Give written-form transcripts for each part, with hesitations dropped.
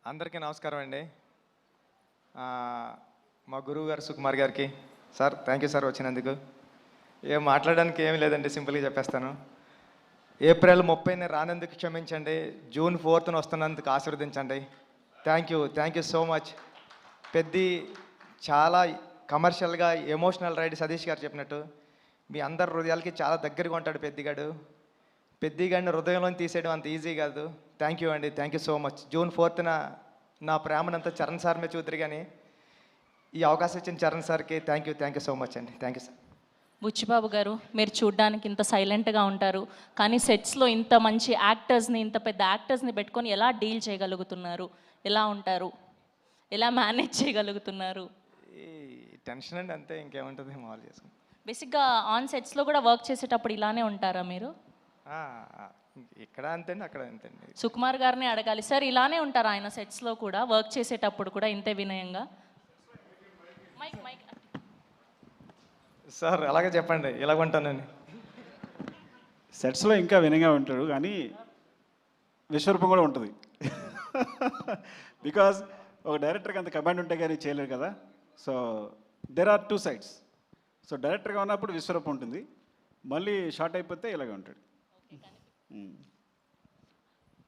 అందరికీ నమస్కారం అండి. మా గురువు గారు సుకుమార్ గారికి సార్ థ్యాంక్ యూ సార్ వచ్చినందుకు. ఏం మాట్లాడడానికి ఏమీ లేదండి, సింపుల్గా చెప్పేస్తాను. ఏప్రిల్ 30ని రానందుకు క్షమించండి, జూన్ 4న వస్తున్నందుకు ఆశీర్వదించండి. Thank you so much. Peddi చాలా కమర్షియల్గా ఎమోషనల్ రైడ్ సతీష్ గారు చెప్పినట్టు మీ అందరి హృదయాలకి చాలా దగ్గరగా ఉంటాడు పెద్దిగాడు. పెద్దిగాడిని హృదయంలో తీసేయడం అంత ఈజీ కాదు. థ్యాంక్ యూ అండి, thank you so much. June 4న నా ప్రేమనంతా చరణ్ సార్ మీద చూద్దరు, కానీ ఈ అవకాశం ఇచ్చిన చరణ్ సార్కి థ్యాంక్ యూ సో మచ్ అండి. Thank you sir. బుచ్చిబాబు గారు, మీరు చూడ్డానికి ఇంత సైలెంట్గా ఉంటారు, కానీ సెట్స్లో ఇంత మంచి యాక్టర్స్ని, ఇంత పెద్ద యాక్టర్స్ని పెట్టుకొని ఎలా డీల్ చేయగలుగుతున్నారు? ఎలా ఉంటారు? ఎలా మేనేజ్ చేయగలుగుతున్నారు? ఈ టెన్షన్ అండి, అంతే, ఇంకేముంటుంది, మామూలు చేసుకుంటాం. బేసిక్గా ఆన్ సెట్స్లో కూడా వర్క్ చేసేటప్పుడు ఇలానే ఉంటారా మీరు? ఇక్కడ అంతేండి, అక్కడ అంతేండి. సుకుమార్ గారిని అడగాలి సార్, ఇలానే ఉంటారా ఆయన సెట్స్లో కూడా, వర్క్ చేసేటప్పుడు కూడా ఇంతే వినయంగా? మైక్ మైక్ సార్ అలాగే చెప్పండి, ఇలాగ ఉంటానని. సెట్స్లో ఇంకా వినగా ఉంటాడు, కానీ విశ్వరూపం కూడా ఉంటుంది. బికాజ్ ఒక డైరెక్టర్కి అంత కమాండ్ ఉంటే కానీ చేయలేరు కదా. So there are 2 sides. So డైరెక్టర్గా ఉన్నప్పుడు విశ్వరూపం ఉంటుంది, మళ్ళీ షార్ట్ అయిపోతే ఇలాగే ఉంటాడు.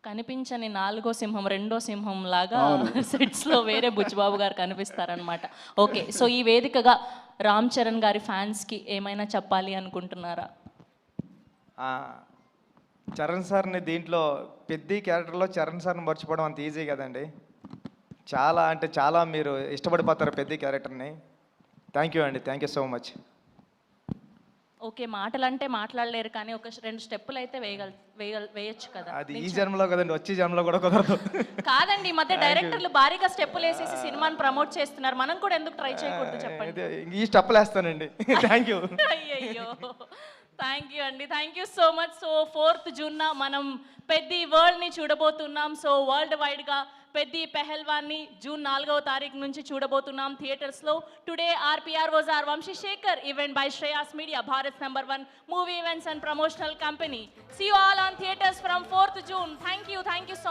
కనిపించని 4వ సింహం 2వ సింహం లాగా సెట్స్లో వేరే బుచ్చిబాబు గారు కనిపిస్తారనమాట. ఓకే, సో ఈ వేదికగా రామ్ చరణ్ గారి ఫ్యాన్స్కి ఏమైనా చెప్పాలి అనుకుంటున్నారా? చరణ్ సార్ని దీంట్లో పెద్ద క్యారెక్టర్లో చరణ్ సార్ని మర్చిపోవడం అంత ఈజీ కదండి. చాలా అంటే చాలా మీరు ఇష్టపడిపోతారు పెద్ద క్యారెక్టర్ని. థ్యాంక్ యూ అండి, thank you so much. Okay, మాటలంటే మాట్లాడలేరు, కానీ ఒక 2 స్టెప్పులు అయితే వేయొచ్చు కదా. అది ఈ జన్మలో కదండి, వచ్చే జన్మలో కూడా కుదరదు. కాదండి, ఈ మధ్య డైరెక్టర్లు భారీగా స్టెప్పులు వేసేసి సినిమాని ప్రమోట్ చేస్తున్నారు, మనం కూడా ఎందుకు ట్రై చేయకూడదు చెప్పండి. ఈ స్టెప్పులు వేస్తానండి. Thank you. అయ్యయ్యో, థ్యాంక్ యూ అండి, thank you so much. So 4th జూన్న మనం పెద్ది వరల్డ్ని చూడబోతున్నాం. సో వరల్డ్ వైడ్గా పెద్ది పెహల్వాన్ని జూన్ 4వ తారీఖు నుంచి చూడబోతున్నాం థియేటర్స్లో. Today RPR was R Vamshi Shekar event by Shreyas media, Bharat #1 movie events and promotional company. See you all on theatres from 4th June. Thank you so